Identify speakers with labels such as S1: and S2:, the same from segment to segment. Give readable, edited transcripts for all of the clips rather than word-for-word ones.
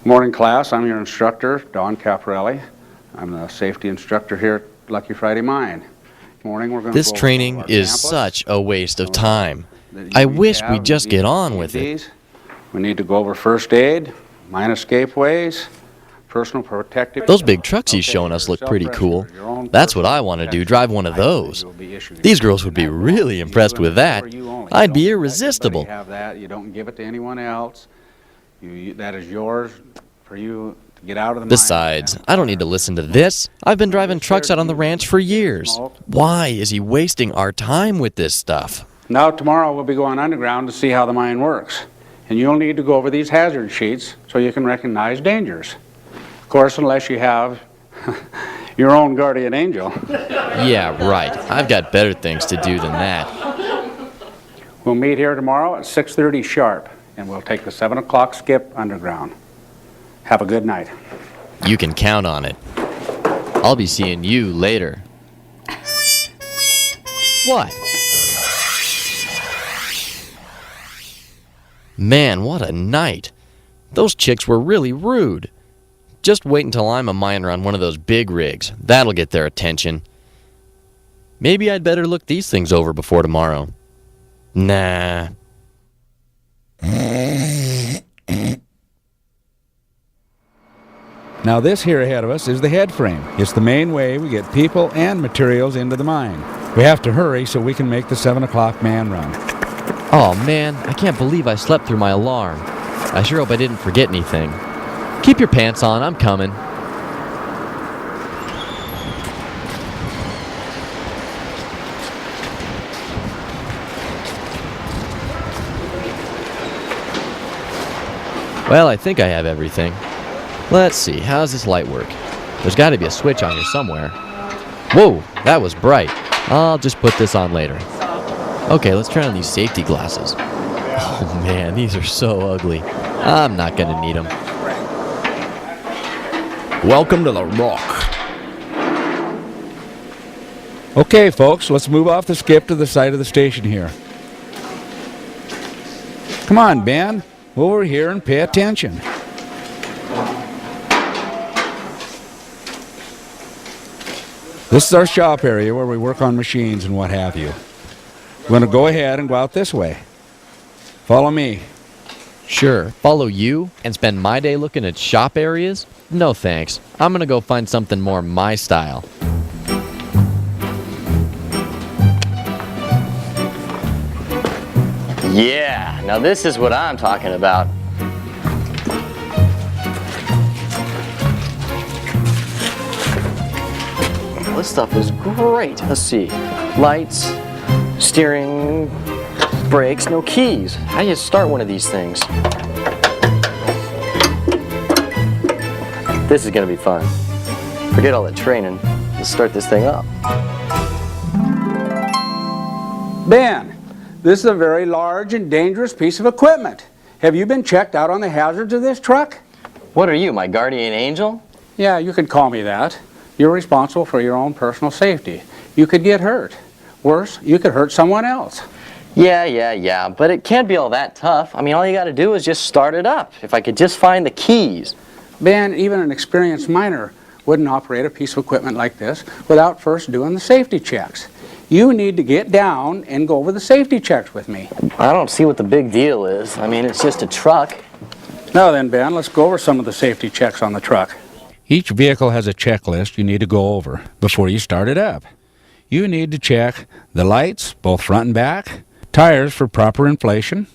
S1: Morning class, I'm your instructor, Don Caparelli. I'm the safety instructor here at Lucky Friday Mine. Morning, we're going to
S2: This training is such a waste of time. I wish we'd just get on with it.
S1: We need to go over first aid, mine escape ways, personal protective.
S2: Those big trucks he's showing us look pretty cool. That's what I want to do, drive one of those. These girls would be really impressed with that. I'd be irresistible.
S1: You have that, you don't give it to anyone else. That is yours for you to get out of the mine.
S2: Besides, I don't need to listen to this. I've been driving trucks out on the ranch for years. Why is he wasting our time with this stuff?
S1: Now tomorrow we'll be going underground to see how the mine works. And you'll need to go over these hazard sheets so you can recognize dangers. Of course, unless you have your own guardian angel.
S2: Yeah, right. I've got better things to do than that.
S1: We'll meet here tomorrow at 6:30 sharp, and we'll take the 7 o'clock skip underground. Have a good night.
S2: You can count on it. I'll be seeing you later. What? Man, what a night. Those chicks were really rude. Just wait until I'm a miner on one of those big rigs. That'll get their attention. Maybe I'd better look these things over before tomorrow. Nah.
S3: Now this here ahead of us is the head frame. It's the main way we get people and materials into the mine. We have to hurry so we can make the 7 o'clock man run.
S2: Oh man, I can't believe I slept through my alarm. I sure hope I didn't forget anything. Keep your pants on, I'm coming. Well, I think I have everything. Let's see, how does this light work? There's got to be a switch on here somewhere. Whoa, that was bright. I'll just put this on later. Okay, let's try on these safety glasses. Oh man, these are so ugly. I'm not gonna need them.
S4: Welcome to the Rock.
S3: Okay, folks, let's move off the skip to the side of the station here. Come on, Ben. Over here and pay attention. This is our shop area where we work on machines and what have you. We're going to go ahead and go out this way. Follow me.
S2: Sure, follow you and spend my day looking at shop areas? No thanks. I'm gonna go find something more my style.
S5: Yeah, now this is what I'm talking about. This stuff is great. Let's see. Lights, steering, brakes, no keys. How do you start one of these things? This is gonna be fun. Forget all the training. Let's start this thing up.
S1: Ben, this is a very large and dangerous piece of equipment. Have you been checked out on the hazards of this truck?
S5: What are you, my guardian angel?
S1: Yeah, you could call me that. You're responsible for your own personal safety. You could get hurt. Worse, you could hurt someone else.
S5: Yeah, but it can't be all that tough. I mean, all you gotta do is just start it up. If I could just find the keys.
S1: Ben, even an experienced miner wouldn't operate a piece of equipment like this without first doing the safety checks. You need to get down and go over the safety checks with me.
S5: I don't see what the big deal is. I mean, it's just a truck.
S1: Now then, Ben, let's go over some of the safety checks on the truck.
S3: Each vehicle has a checklist you need to go over before you start it up. You need to check the lights, both front and back, tires for proper inflation,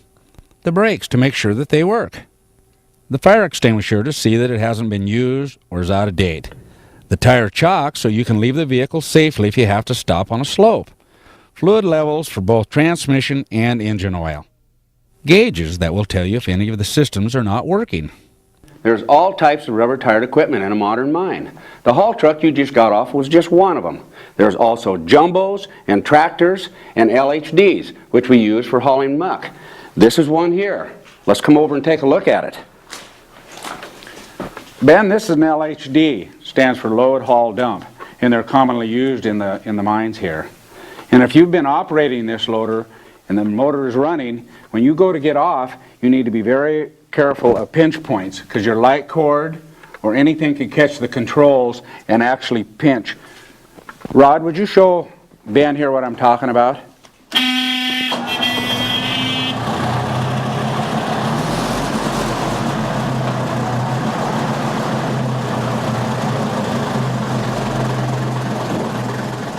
S3: the brakes to make sure that they work, the fire extinguisher to see that it hasn't been used or is out of date, the tire chock so you can leave the vehicle safely if you have to stop on a slope, fluid levels for both transmission and engine oil, gauges that will tell you if any of the systems are not working.
S1: There's all types of rubber-tired equipment in a modern mine. The haul truck you just got off was just one of them. There's also jumbos and tractors and LHDs, which we use for hauling muck. This is one here. Let's come over and take a look at it. Ben, this is an LHD, stands for load, haul, dump, and they're commonly used in the mines here. And if you've been operating this loader and the motor is running, when you go to get off, you need to be very
S3: careful of pinch points because your light cord or anything can catch the controls and actually pinch. Rod, would you show Ben here what I'm talking about?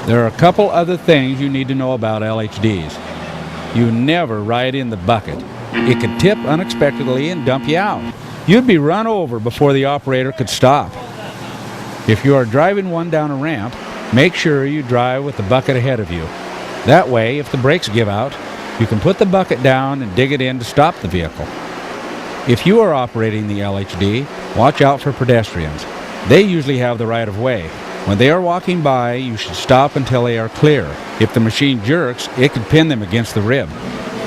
S3: There are a couple other things you need to know about LHDs. You never ride in the bucket. It could tip unexpectedly and dump you out. You'd be run over before the operator could stop. If you are driving one down a ramp, make sure you drive with the bucket ahead of you. That way, if the brakes give out, you can put the bucket down and dig it in to stop the vehicle. If you are operating the LHD, watch out for pedestrians. They usually have the right of way. When they are walking by, you should stop until they are clear. If the machine jerks, it could pin them against the rib.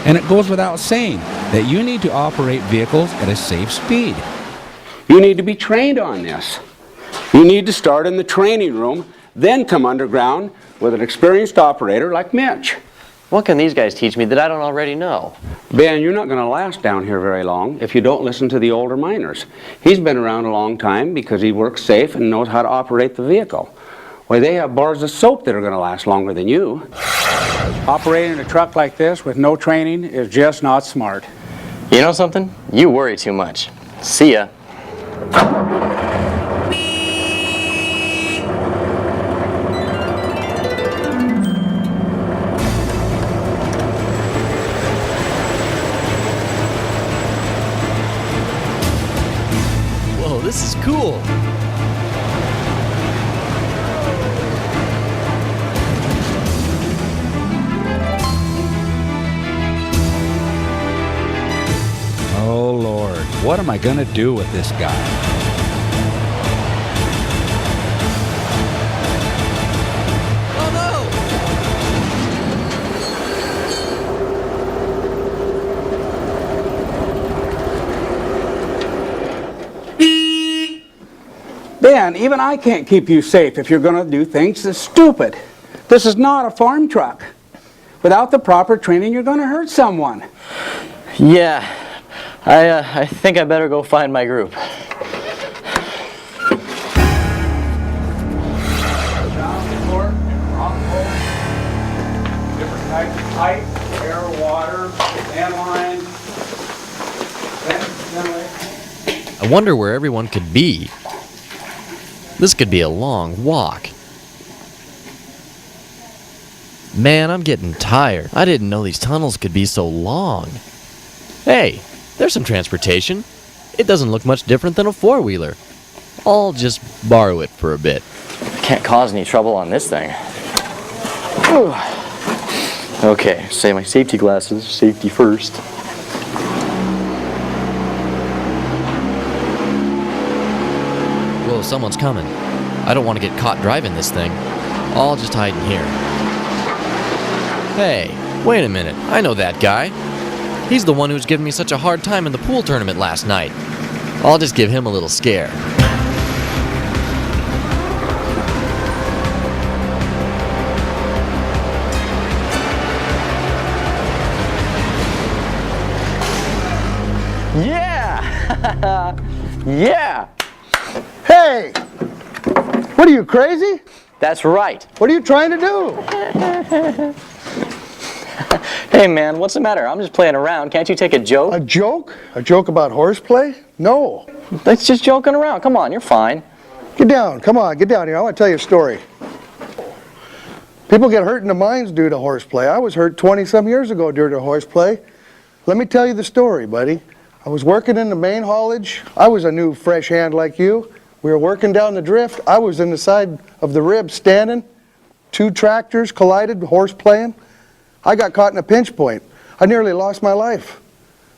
S3: And it goes without saying that you need to operate vehicles at a safe speed.
S1: You need to be trained on this. You need to start in the training room, then come underground with an experienced operator like Mitch.
S5: What can these guys teach me that I don't already know?
S1: Ben, you're not going to last down here very long if you don't listen to the older miners. He's been around a long time because he works safe and knows how to operate the vehicle. Why, they have bars of soap that are going to last longer than you.
S3: Operating a truck like this with no training is just not smart.
S5: You know something? You worry too much. See ya.
S2: Whoa, this is cool.
S3: Oh Lord, what am I going to do with this guy?
S2: Oh no!
S3: Ben, even I can't keep you safe if you're going to do things that's stupid. This is not a farm truck. Without the proper training, you're going to hurt someone.
S5: Yeah, I think I better go find my group.
S3: Different types of pipe, air, water, and line.
S2: I wonder where everyone could be. This could be a long walk. Man, I'm getting tired. I didn't know these tunnels could be so long. Hey, there's some transportation. It doesn't look much different than a four-wheeler. I'll just borrow it for a bit.
S5: Can't cause any trouble on this thing. Whew. Okay, say my safety glasses. Safety first.
S2: Whoa, someone's coming. I don't want to get caught driving this thing. I'll just hide in here. Hey, wait a minute. I know that guy. He's the one who's giving me such a hard time in the pool tournament last night. I'll just give him a little scare.
S5: Yeah! Yeah!
S6: Hey! What are you, crazy?
S5: That's right.
S6: What are you trying to do?
S5: Hey man, what's the matter? I'm just playing around. Can't you take a joke?
S6: A joke? A joke about horseplay? No.
S5: That's just joking around. Come on, you're fine.
S6: Get down. Come on, get down here. I want to tell you a story. People get hurt in the mines due to horseplay. I was hurt 20-some years ago due to horseplay. Let me tell you the story, buddy. I was working in the main haulage. I was a new fresh hand like you. We were working down the drift. I was in the side of the rib standing. 2 tractors collided, horseplaying. I got caught in a pinch point. I nearly lost my life.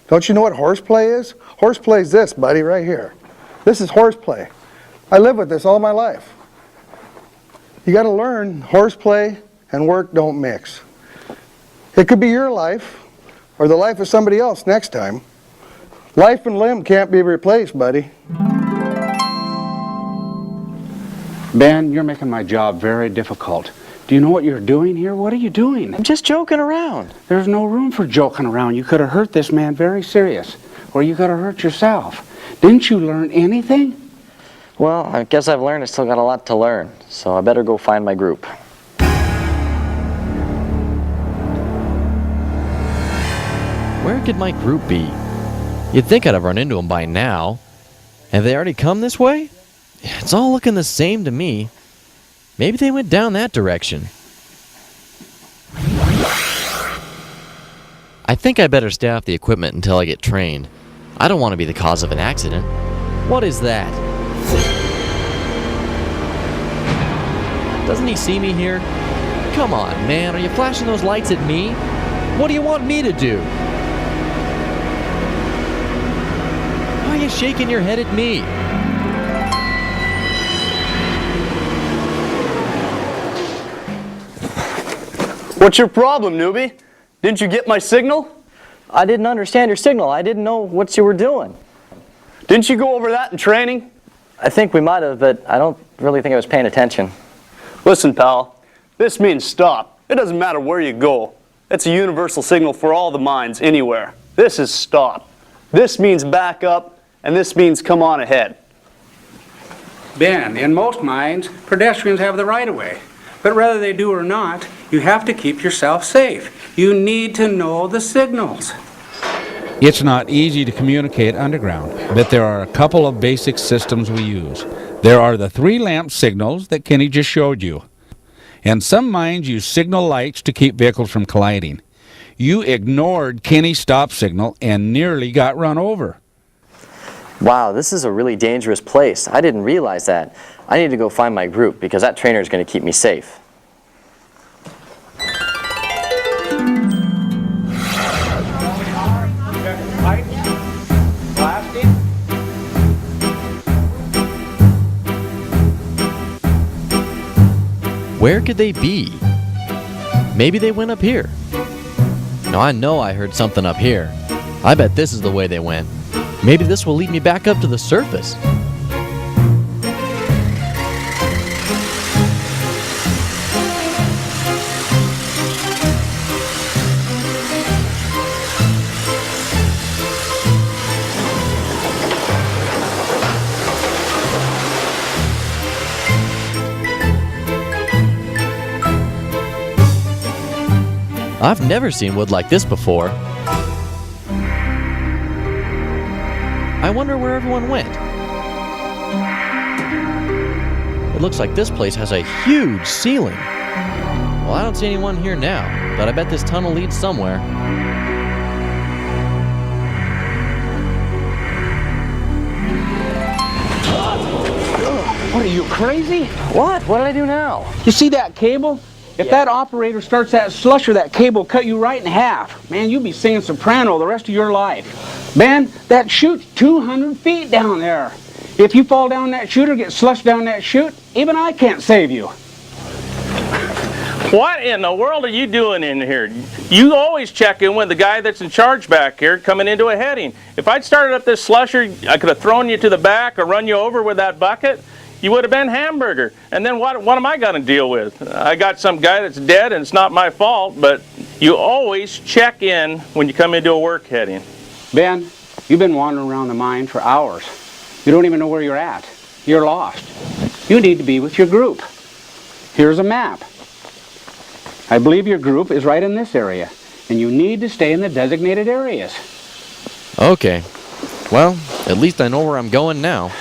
S6: Don't you know what horseplay is? Horseplay is this, buddy, right here. This is horseplay. I live with this all my life. You got to learn horseplay and work don't mix. It could be your life or the life of somebody else next time. Life and limb can't be replaced, buddy.
S3: Ben, you're making my job very difficult. Do you know what you're doing here? What are you doing?
S5: I'm just joking around.
S3: There's no room for joking around. You could have hurt this man very serious.
S1: where you could have hurt yourself. Didn't you learn anything?
S5: Well, I guess I've learned I still got a lot to learn, so I better go find my group.
S2: Where could my group be? You'd think I'd have run into them by now. Have they already come this way? It's all looking the same to me. Maybe they went down that direction. I think I better stay off the equipment until I get trained. I don't want to be the cause of an accident. What is that? Doesn't he see me here? Come on, man, are you flashing those lights at me? What do you want me to do? Why are you shaking your head at me?
S7: What's your problem, newbie? Didn't you get my signal?
S5: I didn't understand your signal. I didn't know what you were doing.
S7: Didn't you go over that in training?
S5: I think we might have, but I don't really think I was paying attention.
S7: Listen, pal, this means stop. It doesn't matter where you go. It's a universal signal for all the mines anywhere. This is stop. This means back up, and this means come on ahead.
S3: Ben, in most mines, pedestrians have the right of way. But whether they do or not, you have to keep yourself safe. You need to know the signals. It's not easy to communicate underground, but there are a couple of basic systems we use. There are the 3 lamp signals that Kenny just showed you. And some mines use signal lights to keep vehicles from colliding. You ignored Kenny's stop signal and nearly got run over.
S5: Wow, this is a really dangerous place. I didn't realize that. I need to go find my group because that trainer is going to keep me safe.
S2: Where could they be? Maybe they went up here. Now I know I heard something up here. I bet this is the way they went. Maybe this will lead me back up to the surface. I've never seen wood like this before. I wonder where everyone went. It looks like this place has a huge ceiling. Well, I don't see anyone here now, but I bet this tunnel leads somewhere.
S1: What, are you crazy?
S5: What? What did I do now?
S1: You see that cable? If that operator starts that slusher, that cable will cut you right in half. Man, you'll be singing soprano the rest of your life. Ben, that chute's 200 feet down there. If you fall down that chute or get slushed down that chute, even I can't save you.
S8: What in the world are you doing in here? You always check in with the guy that's in charge back here coming into a heading. If I'd started up this slusher, I could have thrown you to the back or run you over with that bucket. You would have been hamburger. And then what am I going to deal with? I got some guy that's dead and it's not my fault, but you always check in when you come into a work heading.
S1: Ben, you've been wandering around the mine for hours. You don't even know where you're at. You're lost. You need to be with your group. Here's a map. I believe your group is right in this area, and you need to stay in the designated areas.
S2: Okay. Well, at least I know where I'm going now.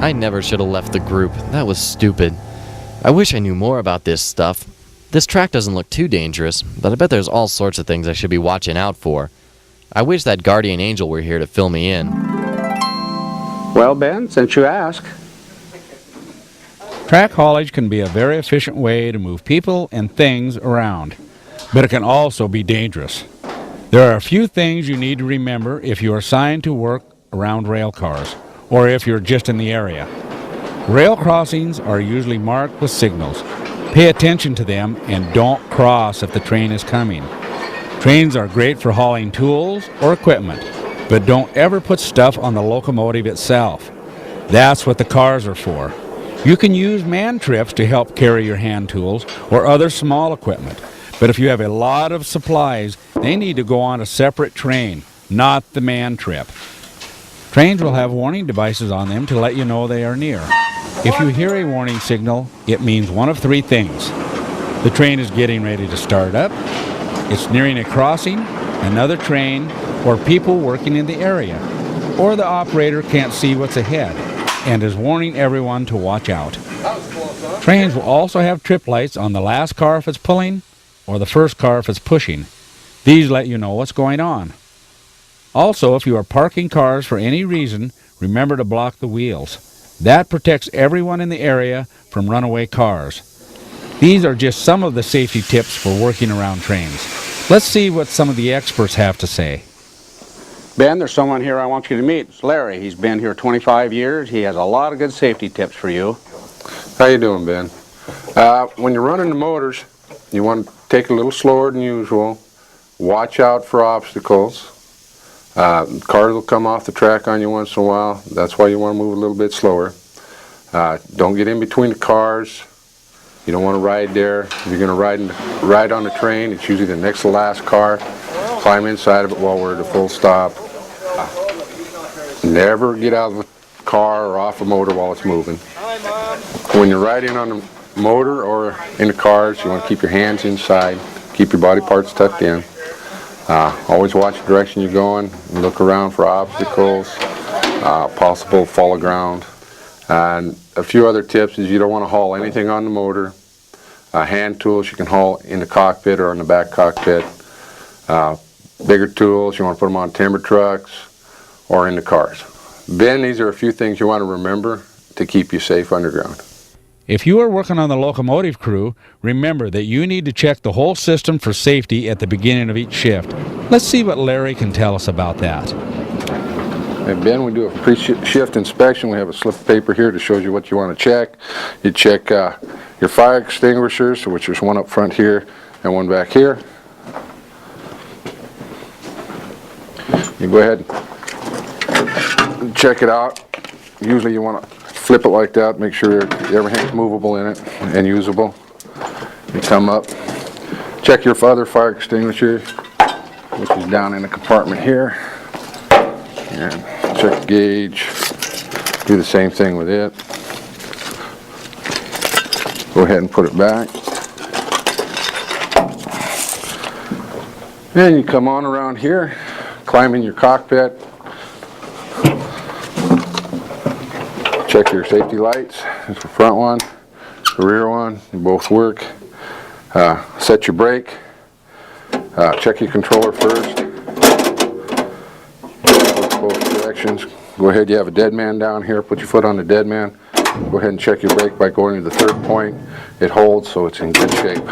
S2: I never should have left the group. That was stupid. I wish I knew more about this stuff. This track doesn't look too dangerous, but I bet there's all sorts of things I should be watching out for. I wish that guardian angel were here to fill me in.
S1: Well, Ben, since you ask.
S3: Track haulage can be a very efficient way to move people and things around, but it can also be dangerous. There are a few things you need to remember if you are assigned to work around rail cars, or if you're just in the area. Rail crossings are usually marked with signals. Pay attention to them and don't cross if the train is coming. Trains are great for hauling tools or equipment, but don't ever put stuff on the locomotive itself. That's what the cars are for. You can use man trips to help carry your hand tools or other small equipment, But if you have a lot of supplies, they need to go on a separate train, not the man trip. Trains will have warning devices on them to let you know they are near. If you hear a warning signal, it means one of three things. The train is getting ready to start up, it's nearing a crossing, another train, or people working in the area. Or the operator can't see what's ahead and is warning everyone to watch out. Trains will also have trip lights on the last car if it's pulling, or the first car if it's pushing. These let you know what's going on. Also, if you are parking cars for any reason, remember to block the wheels. That protects everyone in the area from runaway cars. These are just some of the safety tips for working around trains. Let's see what some of the experts have to say.
S1: Ben, there's someone here I want you to meet. It's Larry. He's been here 25 years. He has a lot of good safety tips for you.
S9: How you doing, Ben? When you're running the motors, you want to take it a little slower than usual. Watch out for obstacles. Cars will come off the track on you once in a while. That's why you want to move a little bit slower. Don't get in between the cars. You don't want to ride there. If you're going to ride on the train, it's usually the next to last car. Climb inside of it while we're at a full stop. Never get out of the car or off a motor while it's moving. When you're riding on the motor or in the cars, you want to keep your hands inside. Keep your body parts tucked in. Always watch the direction you're going. Look around for obstacles, possible fall of ground. And a few other tips is you don't want to haul anything on the motor. Hand tools you can haul in the cockpit or in the back cockpit. Bigger tools, you want to put them on timber trucks or in the cars. Ben, these are a few things you want to remember to keep you safe underground.
S3: If you are working on the locomotive crew, remember that you need to check the whole system for safety at the beginning of each shift. Let's see what Larry can tell us about that.
S9: Hey Ben, we do a pre-shift inspection. We have a slip of paper here that shows you what you want to check. You check your fire extinguishers, which there's one up front here and one back here. You go ahead and check it out. Usually you want to flip it like that, make sure everything's movable in it and usable. You come up, check your other fire extinguisher, which is down in the compartment here. And check the gauge, do the same thing with it. Go ahead and put it back. Then you come on around here, climb in your cockpit, check your safety lights. That's the front one, the rear one, they both work. Set your brake, check your controller first. Both directions. Go ahead, you have a dead man down here, put your foot on the dead man. Go ahead and check your brake by going to the third point. It holds, so it's in good shape.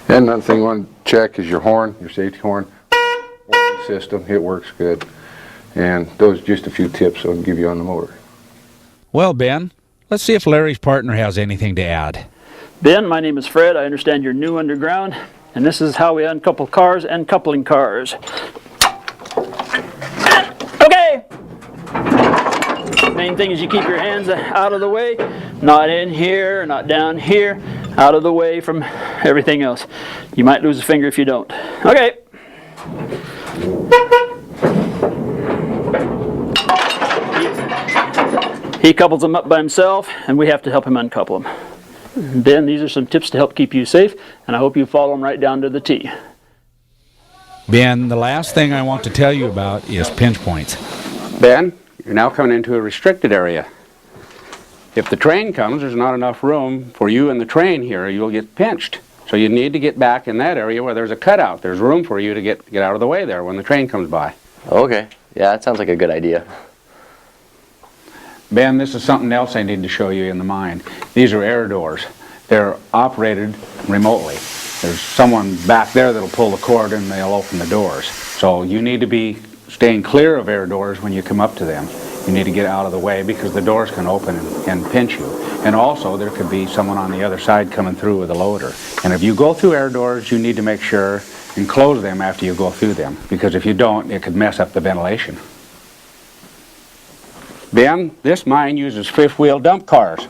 S9: And another thing you want to check is your horn, your safety horn. Warning system, it works good. And those are just a few tips I'll give you on the motor.
S3: Well, Ben, let's see if Larry's partner has anything to add.
S10: Ben, my name is Fred. I understand you're new underground, and this is how we uncouple cars and coupling cars. Okay! Main thing is you keep your hands out of the way, not in here, not down here, out of the way from everything else. You might lose a finger if you don't. Okay. He couples them up by himself, and we have to help him uncouple them. Ben, these are some tips to help keep you safe, and I hope you follow them right down to the T.
S3: Ben, the last thing I want to tell you about is pinch points.
S1: Ben, you're now coming into a restricted area. If the train comes, there's not enough room for you and the train here, you'll get pinched. So you need to get back in that area where there's a cutout. There's room for you to get out of the way there when the train comes by.
S5: Okay, yeah, that sounds like a good idea.
S1: Ben, this is something else I need to show you in the mine. These are air doors. They're operated remotely. There's someone back there that'll pull the cord and they'll open the doors. So you need to be staying clear of air doors when you come up to them. You need to get out of the way because the doors can open and pinch you. And also there could be someone on the other side coming through with a loader. And if you go through air doors, you need to make sure and close them after you go through them, because if you don't, it could mess up the ventilation. Ben, this mine uses fifth wheel dump cars.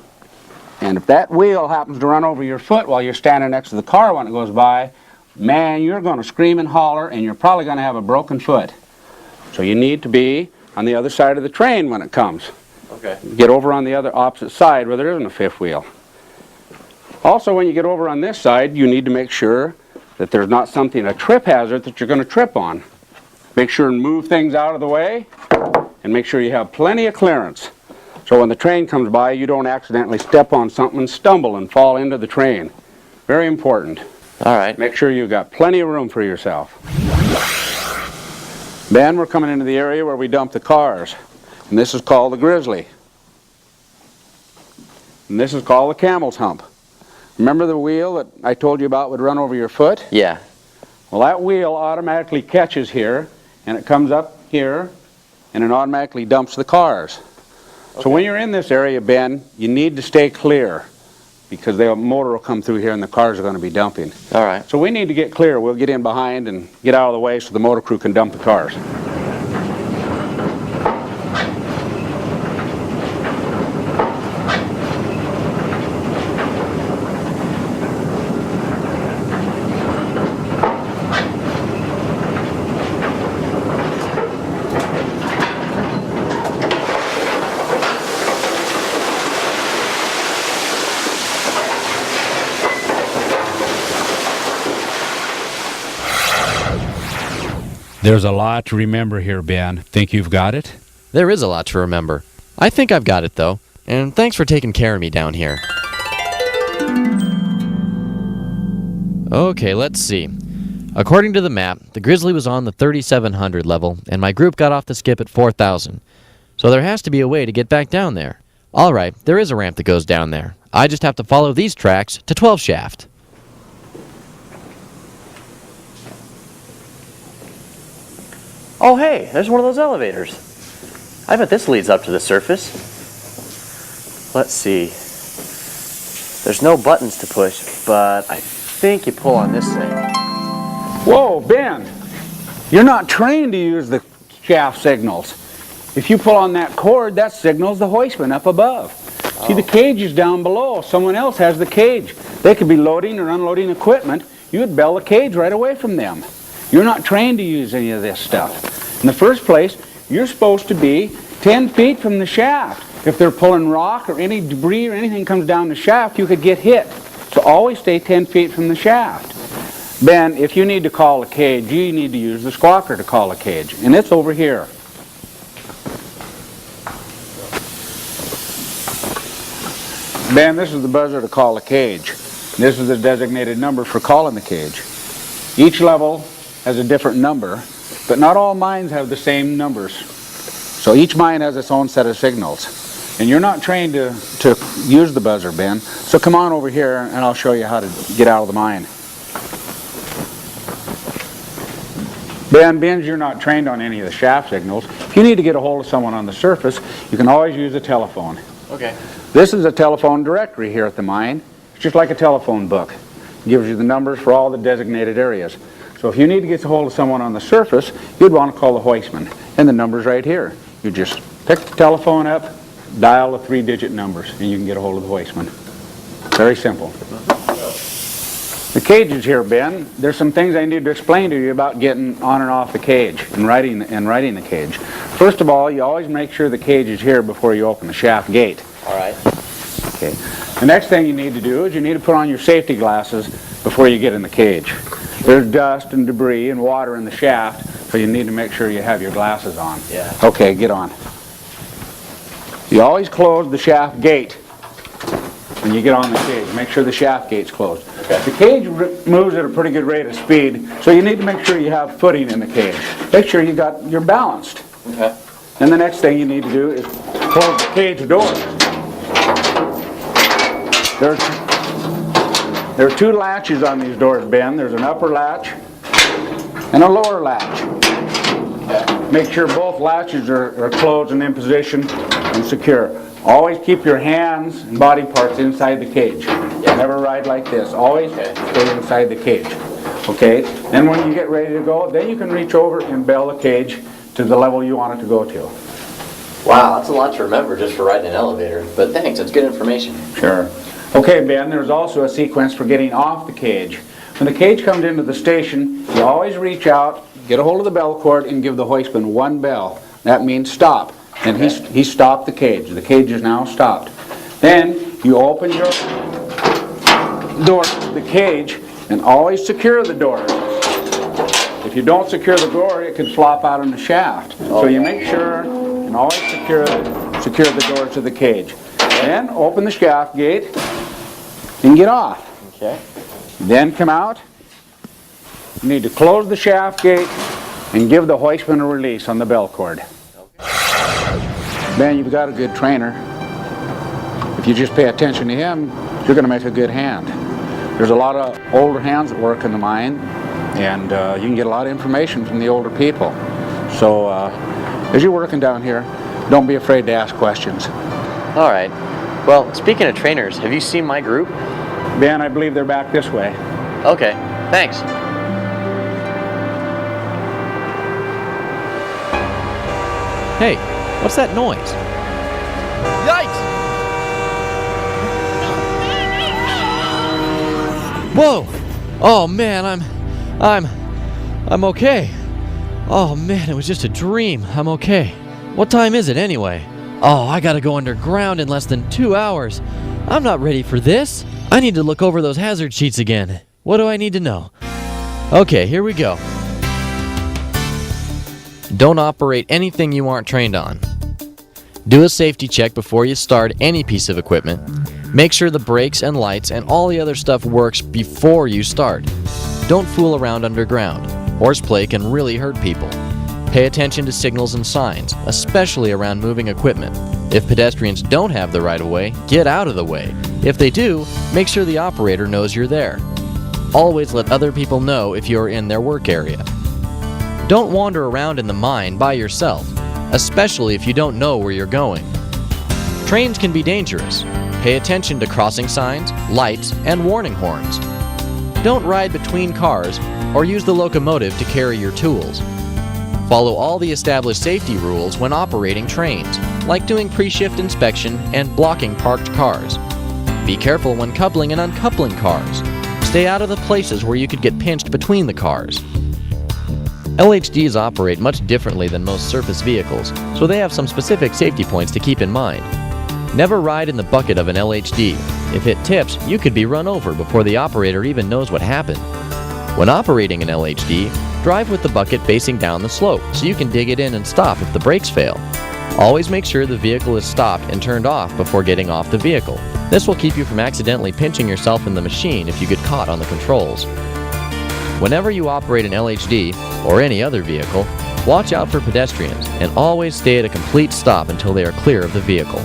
S1: And if that wheel happens to run over your foot while you're standing next to the car when it goes by, man, you're going to scream and holler, and you're probably going to have a broken foot. So you need to be on the other side of the train when it comes.
S5: Okay.
S1: Get over on the other opposite side where there isn't a fifth wheel. Also, when you get over on this side, you need to make sure that there's not something, a trip hazard that you're going to trip on. Make sure and move things out of the way, and make sure you have plenty of clearance. So when the train comes by, you don't accidentally step on something and stumble and fall into the train. Very important.
S5: All right.
S1: Make sure you've got plenty of room for yourself. Ben, we're coming into the area where we dump the cars. And this is called the Grizzly. And this is called the Camel's Hump. Remember the wheel that I told you about would run over your foot?
S5: Yeah.
S1: Well, that wheel automatically catches here, and it comes up here, and it automatically dumps the cars. Okay. So when you're in this area, Ben, you need to stay clear, because the motor will come through here and the cars are going to be dumping.
S5: All right.
S1: So we need to get clear. We'll get in behind and get out of the way so the motor crew can dump the cars.
S3: There's a lot to remember here, Ben. Think you've got it?
S2: There is a lot to remember. I think I've got it, though. And thanks for taking care of me down here. Okay, let's see. According to the map, the Grizzly was on the 3,700 level, and my group got off the skip at 4,000. So there has to be a way to get back down there. Alright, there is a ramp that goes down there. I just have to follow these tracks to 12 shaft.
S5: Oh, hey, there's one of those elevators. I bet this leads up to the surface. Let's see. There's no buttons to push, but I think you pull on this thing.
S1: Whoa, Ben! You're not trained to use the shaft signals. If you pull on that cord, that signals the hoistman up above. See, the cage is down below. Someone else has the cage. They could be loading or unloading equipment. You would bell the cage right away from them. You're not trained to use any of this stuff. In the first place, you're supposed to be 10 feet from the shaft. If they're pulling rock or any debris or anything comes down the shaft, you could get hit. So always stay 10 feet from the shaft. Ben, if you need to call a cage, you need to use the squawker to call a cage. And it's over here. Ben, this is the buzzer to call a cage. This is the designated number for calling the cage. Each level has a different number, but not all mines have the same numbers. So each mine has its own set of signals. And you're not trained to use the buzzer, Ben. So come on over here and I'll show you how to get out of the mine. Ben, you're not trained on any of the shaft signals. If you need to get a hold of someone on the surface, you can always use a telephone.
S5: Okay.
S1: This is a telephone directory here at the mine. It's just like a telephone book. It gives you the numbers for all the designated areas. So if you need to get a hold of someone on the surface, you'd want to call the hoistman. And the number's right here. You just pick the telephone up, dial the 3-digit numbers, and you can get a hold of the hoistman. Very simple. The cage is here, Ben. There's some things I need to explain to you about getting on and off the cage and riding the cage. First of all, you always make sure the cage is here before you open the shaft gate.
S5: All right.
S1: Okay. The next thing you need to do is you need to put on your safety glasses before you get in the cage. There's dust and debris and water in the shaft, so you need to make sure you have your glasses on.
S5: Yeah.
S1: Okay, get on. You always close the shaft gate when you get on the cage. Make sure the shaft gate's closed. Okay. The cage moves at a pretty good rate of speed, so you need to make sure you have footing in the cage. Make sure you're balanced.
S5: Okay.
S1: Then the next thing you need to do is close the cage door. There are two latches on these doors, Ben. There's an upper latch and a lower latch. Okay. Make sure both latches are closed and in position and secure. Always keep your hands and body parts inside the cage. Yeah. Never ride like this. Always stay inside the cage. Okay? Then when you get ready to go, then you can reach over and bell the cage to the level you want it to go to.
S5: Wow, that's a lot to remember just for riding an elevator. But thanks, that's good information.
S1: Sure. Okay, Ben, there's also a sequence for getting off the cage.
S3: when the cage comes into the station, you always reach out, get a hold of the bell cord, and give the hoistman one bell. That means stop. And he stopped the cage. The cage is now stopped. Then you open your door to the cage and always secure the door. If you don't secure the door, it can flop out in the shaft. So you make sure and always secure the door to the cage. Then open the shaft gate and get off.
S5: Okay.
S3: Then come out. You need to close the shaft gate and give the hoistman a release on the bell cord. Ben, you've got a good trainer. If you just pay attention to him, you're going to make a good hand. There's a lot of older hands that work in the mine, and you can get a lot of information from the older people. So as you're working down here, don't be afraid to ask questions.
S5: All right. Well, speaking of trainers, have you seen my group?
S3: Ben, I believe they're back this way.
S5: Okay, thanks.
S2: Hey, what's that noise? Yikes! Whoa! Oh man, I'm okay. Oh man, it was just a dream. I'm okay. What time is it anyway? Oh, I gotta go underground in less than 2 hours. I'm not ready for this. I need to look over those hazard sheets again. What do I need to know? Okay, here we go. Don't operate anything you aren't trained on. Do a safety check before you start any piece of equipment. Make sure the brakes and lights and all the other stuff works before you start. Don't fool around underground. Horseplay can really hurt people. Pay attention to signals and signs, especially around moving equipment. If pedestrians don't have the right of way, get out of the way. If they do, make sure the operator knows you're there. Always let other people know if you're in their work area. Don't wander around in the mine by yourself, especially if you don't know where you're going. Trains can be dangerous. Pay attention to crossing signs, lights, and warning horns. Don't ride between cars or use the locomotive to carry your tools. Follow all the established safety rules when operating trains, like doing pre-shift inspection and blocking parked cars. Be careful when coupling and uncoupling cars. Stay out of the places where you could get pinched between the cars. LHDs operate much differently than most surface vehicles, so they have some specific safety points to keep in mind. Never ride in the bucket of an LHD. If it tips, you could be run over before the operator even knows what happened. When operating an LHD, drive with the bucket facing down the slope so you can dig it in and stop if the brakes fail. Always make sure the vehicle is stopped and turned off before getting off the vehicle. This will keep you from accidentally pinching yourself in the machine if you get caught on the controls. Whenever you operate an LHD or any other vehicle, watch out for pedestrians and always stay at a complete stop until they are clear of the vehicle.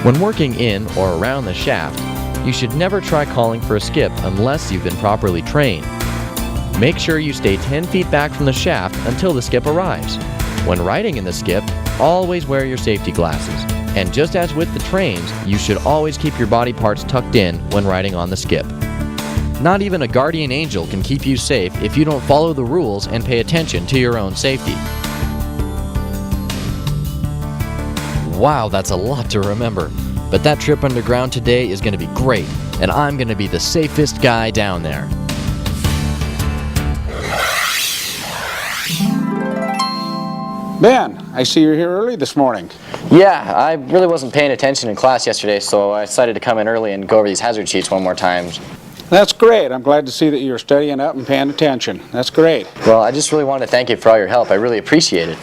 S2: When working in or around the shaft, you should never try calling for a skip unless you've been properly trained. Make sure you stay 10 feet back from the shaft until the skip arrives. When riding in the skip, always wear your safety glasses. And just as with the trains, you should always keep your body parts tucked in when riding on the skip. Not even a guardian angel can keep you safe if you don't follow the rules and pay attention to your own safety. Wow, that's a lot to remember. But that trip underground today is going to be great, and I'm going to be the safest guy down there.
S3: Ben, I see you're here early this morning.
S5: Yeah, I really wasn't paying attention in class yesterday, so I decided to come in early and go over these hazard sheets one more time.
S3: That's great. I'm glad to see that you're studying up and paying attention. That's great.
S5: Well, I just really wanted to thank you for all your help. I really appreciate it.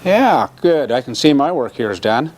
S3: Yeah, good. I can see my work here is done.